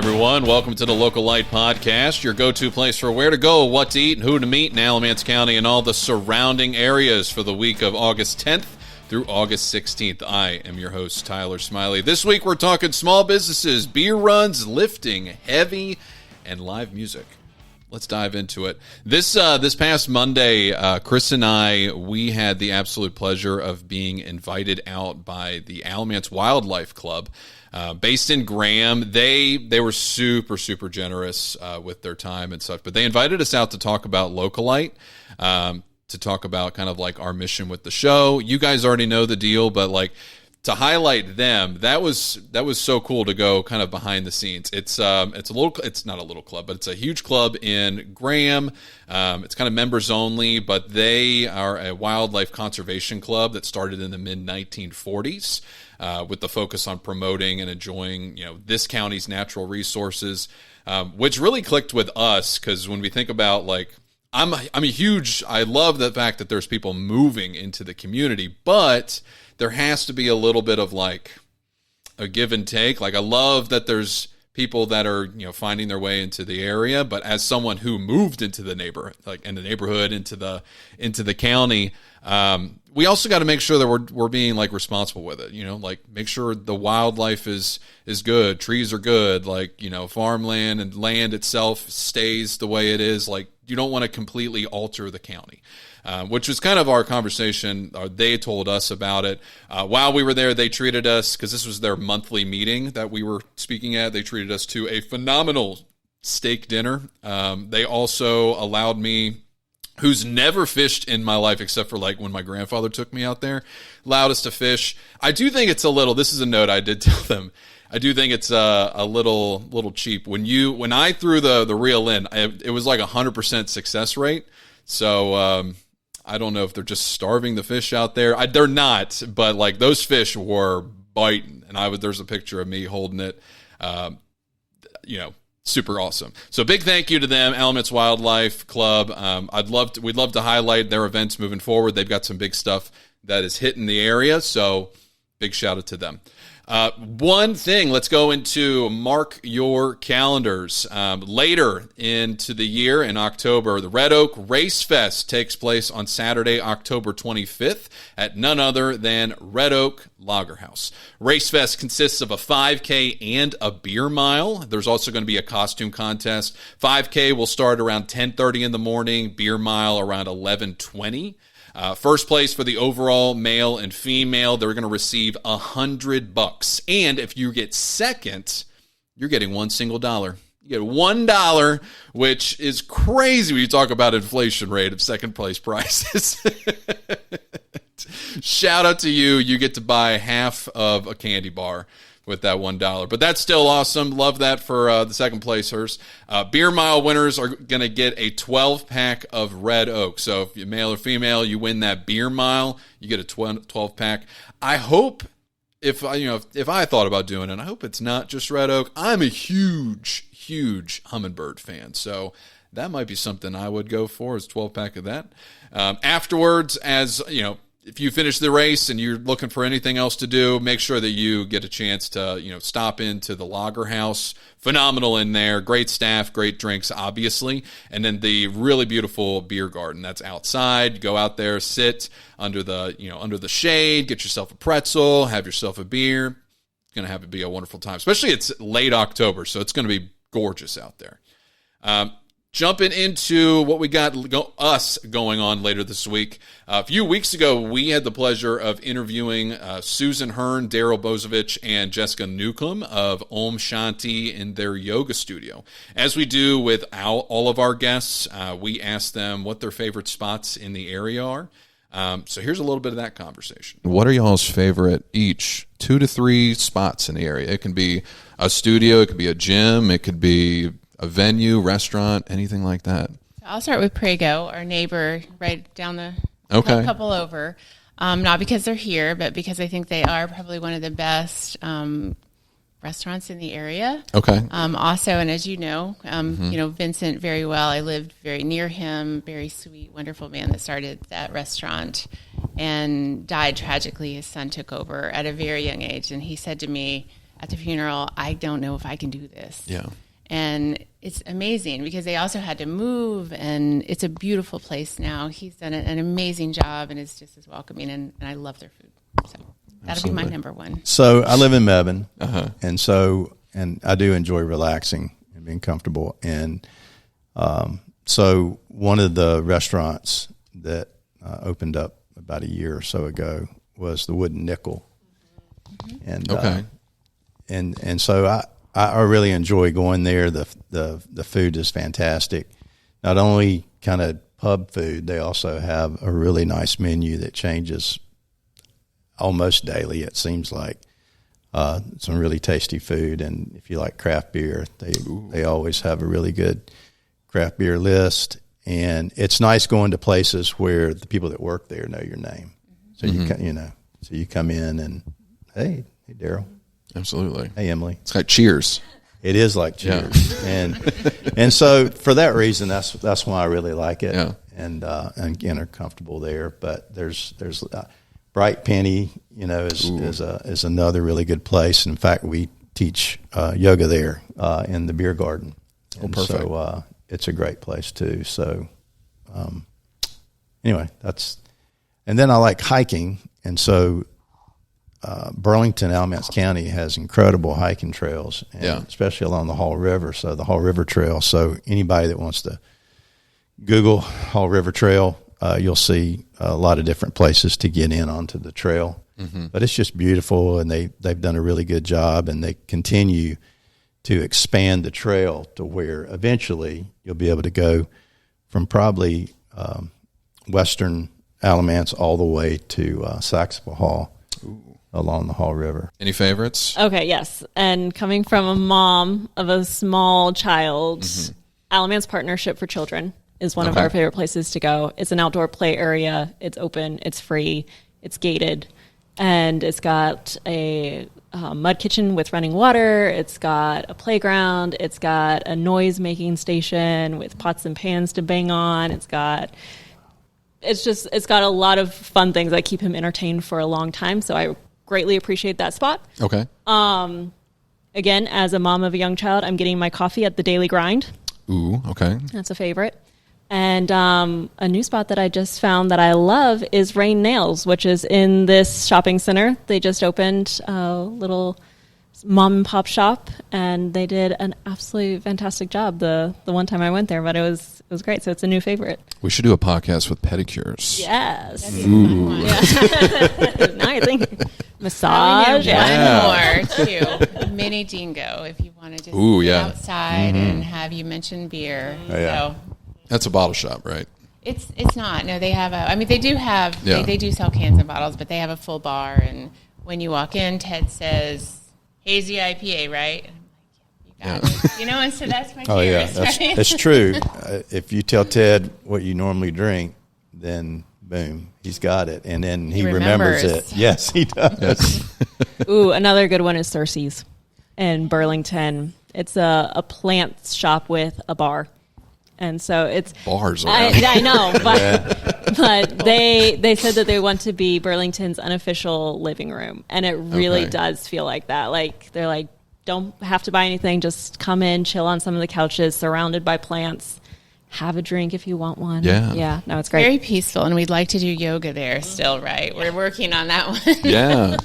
everyone. Welcome to the Localite podcast, your go-to place for where to go, what to eat, and who to meet in Alamance County and all the surrounding areas for the week of August 10th through August 16th. I am your host, Tyler Smiley. This week we're talking small businesses, beer runs, lifting, heavy, and live music. Let's dive into it. This past Monday, Chris and I, we had the absolute pleasure of being invited out by the Alamance Wildlife Club. Based in Graham. They were super generous with their time and stuff, but they invited us out to talk about Localite, to talk about kind of like our mission with the show. You guys already know the deal, but like to highlight them, that was so cool to go kind of behind the scenes. It's not a little club, but it's a huge club in Graham. It's kind of members only, but they are a wildlife conservation club that started in the mid 1940s. With the focus on promoting and enjoying, this county's natural resources, which really clicked with us because when we think about I love the fact that there's people moving into the community, but there has to be a little bit of a give and take. I love that there's people that are, finding their way into the area, but as someone who moved into the neighborhood, into the county, we also got to make sure that we're being responsible with it, make sure the wildlife is good, trees are good, farmland and land itself stays the way it is. You don't want to completely alter the county. Which was kind of our conversation. They told us about it. While we were there, they treated us, because this was their monthly meeting that we were speaking at, they treated us to a phenomenal steak dinner. They also allowed me, who's never fished in my life except for when my grandfather took me out there, allowed us to fish. I do think it's this is a note I did tell them, I do think it's a little cheap. When I threw the reel in, it was 100% success rate. So, I don't know if they're just starving the fish out there. They're not, but those fish were biting, and there's a picture of me holding it. Super awesome. So big thank you to them, Alamance Wildlife Club. We'd love to highlight their events moving forward. They've got some big stuff that is hitting the area, so big shout out to them. One thing, let's go into mark your calendars. Later into the year in October, the Red Oak Race Fest takes place on Saturday, October 25th at none other than Red Oak Lager House. Race Fest consists of a 5K and a beer mile. There's also going to be a costume contest. 5K will start around 10:30 in the morning, beer mile around 11:20. First place for the overall male and female, they're going to receive $100. And if you get second, you're getting $1 single. You get $1, which is crazy when you talk about inflation rate of second place prices. Shout out to you. You get to buy half of a candy bar with that $1. But that's still awesome. Love that for the second placers. Beer mile winners are going to get a 12-pack of Red Oak. So if you're male or female, you win that beer mile, you get a 12-pack. I hope, if I thought about doing it, I hope it's not just Red Oak. I'm a huge hummingbird fan. So that might be something I would go for, is 12-pack of that. Afterwards, if you finish the race and you're looking for anything else to do, make sure that you get a chance to, stop into the Lager House. Phenomenal in there. Great staff, great drinks, obviously. And then the really beautiful Biergarten that's outside. Go out there, sit under the shade, get yourself a pretzel, have yourself a beer. It's going to be a wonderful time. Especially it's late October, so it's going to be gorgeous out there. Jumping into what we got us going on later this week. A few weeks ago, we had the pleasure of interviewing Susan Hearn, Daryl Bozovich, and Jessica Newcomb of Om Shanti in their yoga studio. As we do with all of our guests, we ask them what their favorite spots in the area are. So here's a little bit of that conversation. What are y'all's favorite each 2 to 3 spots in the area? It can be a studio, it could be a gym, it could be a venue, restaurant, anything like that. I'll start with Prego, our neighbor right down the couple over. Not because they're here, but because I think they are probably one of the best restaurants in the area. Okay. Also, and as you know, Vincent very well. I lived very near him. Very sweet, wonderful man that started that restaurant and died tragically. His son took over at a very young age, and he said to me, at the funeral, I don't know if I can do this. Yeah. And it's amazing because they also had to move, and it's a beautiful place now. He's done an amazing job and is just as welcoming, and I love their food. So that'll be my number one. So I live in Mebane, and I do enjoy relaxing and being comfortable. And so one of the restaurants that opened up about a year or so ago was the Wooden Nickel. And and so I really enjoy going there. The food is fantastic. Not only kind of pub food, they also have a really nice menu that changes almost daily, it seems like. Some really tasty food, and if you like craft beer, they always have a really good craft beer list. And it's nice going to places where the people that work there know your name. So you come in and hey Daryl. Absolutely. Hey, Emily. It's like Cheers. It is like Cheers. Yeah. And so for that reason, that's why I really like it. Yeah. And again, are comfortable there. But there's Bright Penny, is another really good place. In fact, we teach yoga there in the Biergarten. And perfect. So it's a great place too. So anyway, and then I like hiking. And so Burlington, Alamance County has incredible hiking trails, especially along the Haw River. So the Haw River Trail. So anybody that wants to Google Haw River Trail, you'll see a lot of different places to get in onto the trail. Mm-hmm. But it's just beautiful, and they've done a really good job, and they continue to expand the trail to where eventually you'll be able to go from probably western Alamance all the way to Saxonville Hall. Along the Haw River. Any favorites? Okay, yes. And coming from a mom of a small child, Alamance Partnership for Children is one of our favorite places to go. It's an outdoor play area. It's open. It's free. It's gated. And it's got a mud kitchen with running water. It's got a playground. It's got a noise-making station with pots and pans to bang on. It's got a lot of fun things that keep him entertained for a long time. So I greatly appreciate that spot. Okay. Again, as a mom of a young child, I'm getting my coffee at the Daily Grind. Ooh, okay. That's a favorite. And a new spot that I just found that I love is Rain Nails, which is in this shopping center. They just opened a little mom and pop shop, and they did an absolutely fantastic job the one time I went there, but it was great. So it's a new favorite. We should do a podcast with pedicures. Yes. Ooh. Yeah. Now I think massage. One more too. Mini dingo if you want to just sit outside and have you mention beer. Oh, yeah. So that's a bottle shop, right? It's not. No, they have they do have they do sell cans and bottles, but they have a full bar, and when you walk in, Ted says hazy IPA, right? And I'm like, you got it. And so that's my cheers. Oh, yeah, that's true. If you tell Ted what you normally drink, then boom, he's got it. And then he remembers it. Yes, he does. Ooh, another good one is Cersei's in Burlington. It's a plant shop with a bar. And so it's bars around. I know, but they said that they want to be Burlington's unofficial living room, and it really does feel like that. Like they're like, don't have to buy anything, just come in, chill on some of the couches, surrounded by plants, have a drink if you want one. Yeah, no, it's great. Very peaceful, and we'd like to do yoga there still, right? We're working on that one. Yeah.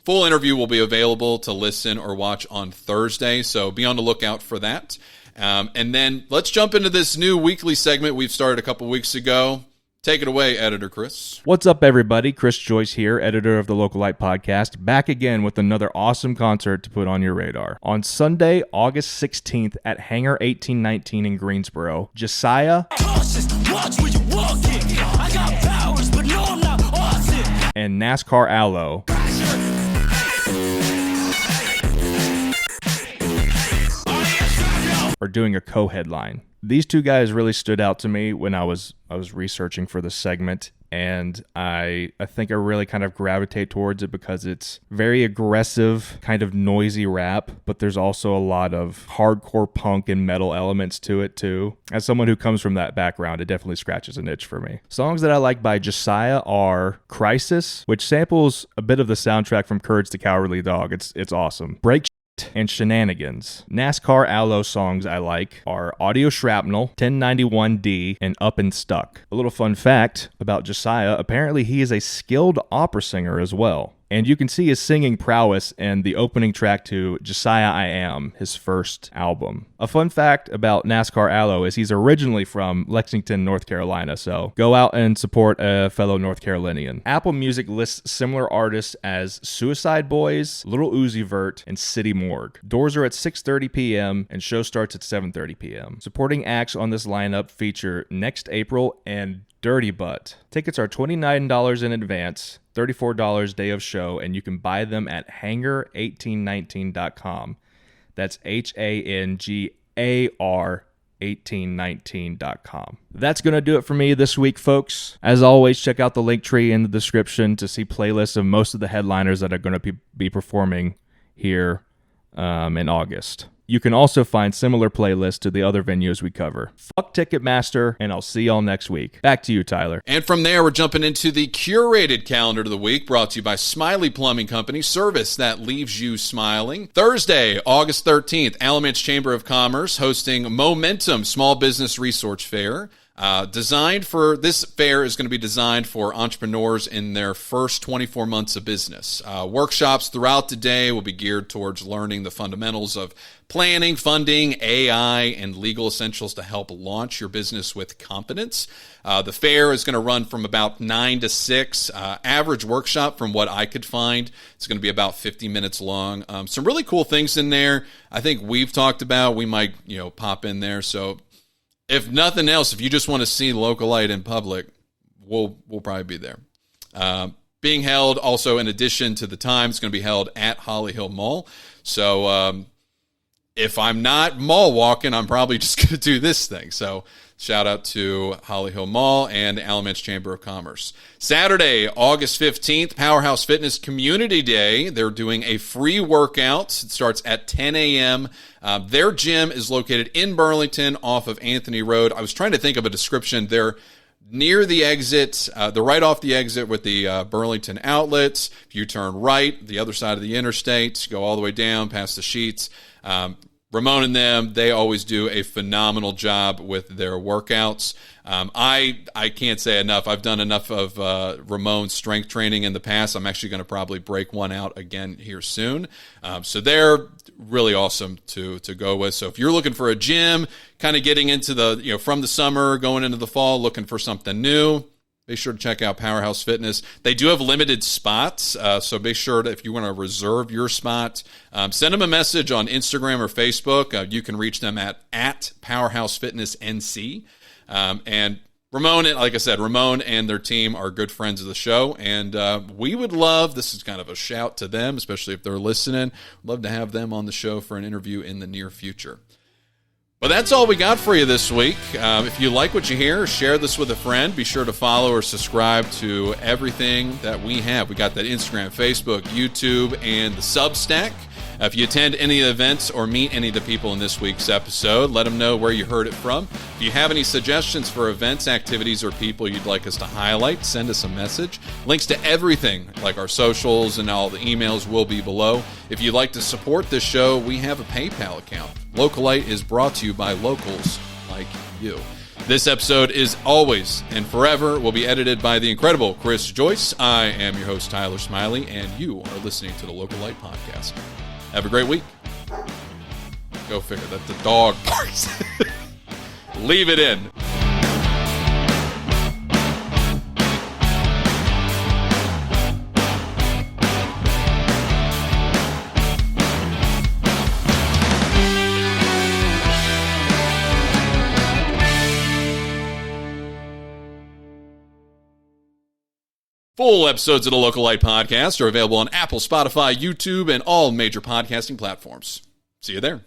Full interview will be available to listen or watch on Thursday, so be on the lookout for that. And then let's jump into this new weekly segment we've started a couple weeks ago. Take it away, Editor Chris. What's up, everybody? Chris Joyce here, editor of the Localite podcast, back again with another awesome concert to put on your radar. On Sunday, August 16th at Hangar 1819 in Greensboro, Josiah and NASCAR Allo are doing a co-headline. These two guys really stood out to me when I was researching for the segment, and I think I really kind of gravitate towards it because it's very aggressive, kind of noisy rap, but there's also a lot of hardcore punk and metal elements to it too. As someone who comes from that background, it definitely scratches an itch for me. Songs that I like by Josiah are Crisis, which samples a bit of the soundtrack from Courage the Cowardly Dog. It's awesome. Break and Shenanigans. NASCAR Allo songs I like are Audio Shrapnel, 1091D, and Up and Stuck. A little fun fact about Josiah, apparently he is a skilled opera singer as well. And you can see his singing prowess in the opening track to Josiah I Am, his first album. A fun fact about NASCAR Allo is he's originally from Lexington, North Carolina, so go out and support a fellow North Carolinian. Apple Music lists similar artists as Suicide Boys, Lil Uzi Vert, and City Morgue. Doors are at 6:30 p.m. and show starts at 7:30 p.m. Supporting acts on this lineup feature Next April and Dirty Butt. Tickets are $29 in advance, $34 day of show, and you can buy them at hangar1819.com. That's HANGAR 1819.com. That's going to do it for me this week, folks. As always, check out the link tree in the description to see playlists of most of the headliners that are going to be performing here in August. You can also find similar playlists to the other venues we cover. Fuck Ticketmaster, and I'll see y'all next week. Back to you, Tyler. And from there, we're jumping into the Curated Calendar of the week, brought to you by Smiley Plumbing Company, service that leaves you smiling. Thursday, August 13th, Alamance Chamber of Commerce hosting Momentum Small Business Resource Fair. This fair is going to be designed for entrepreneurs in their first 24 months of business. Workshops throughout the day will be geared towards learning the fundamentals of planning, funding, AI, and legal essentials to help launch your business with confidence. The fair is going to run from about 9 to 6. Average workshop, from what I could find, it's going to be about 50 minutes long. Some really cool things in there I think we've talked about. We might, pop in there. So if nothing else, if you just want to see Localite in public, we'll probably be there. Being held also, in addition to the time, it's going to be held at Holly Hill Mall. So if I'm not mall walking, I'm probably just going to do this thing. So shout out to Holly Hill Mall and Alamance Chamber of Commerce. Saturday, August 15th, Powerhouse Fitness Community Day. They're doing a free workout. It starts at 10 a.m. Their gym is located in Burlington off of Anthony Road. I was trying to think of a description. They're near the exit. They're right off the exit with the Burlington outlets. If you turn right, the other side of the interstate, go all the way down past the Sheets. Ramon and them, they always do a phenomenal job with their workouts. I can't say enough. I've done enough of Ramon's strength training in the past. I'm actually going to probably break one out again here soon. So they're really awesome to go with. So if you're looking for a gym, kind of getting into the, from the summer going into the fall, looking for something new, be sure to check out Powerhouse Fitness. They do have limited spots, so be sure to, if you want to reserve your spot, send them a message on Instagram or Facebook. You can reach them at Powerhouse Fitness NC. And Ramon, like I said, Ramon and their team are good friends of the show, and we would love, this is kind of a shout to them, especially if they're listening, love to have them on the show for an interview in the near future. But that's all we got for you this week. If you like what you hear, share this with a friend. Be sure to follow or subscribe to everything that we have. We got that Instagram, Facebook, YouTube, and the Substack. If you attend any of the events or meet any of the people in this week's episode, let them know where you heard it from. If you have any suggestions for events, activities, or people you'd like us to highlight, send us a message. Links to everything, like our socials and all the emails, will be below. If you'd like to support this show, we have a PayPal account. Localite is brought to you by locals like you. This episode is always and forever will be edited by the incredible Chris Joyce. I am your host, Tyler Smiley, and you are listening to the Localite Podcast. Have a great week. Go figure that the dog barks. Leave it in. Full episodes of the Localite Podcast are available on Apple, Spotify, YouTube, and all major podcasting platforms. See you there.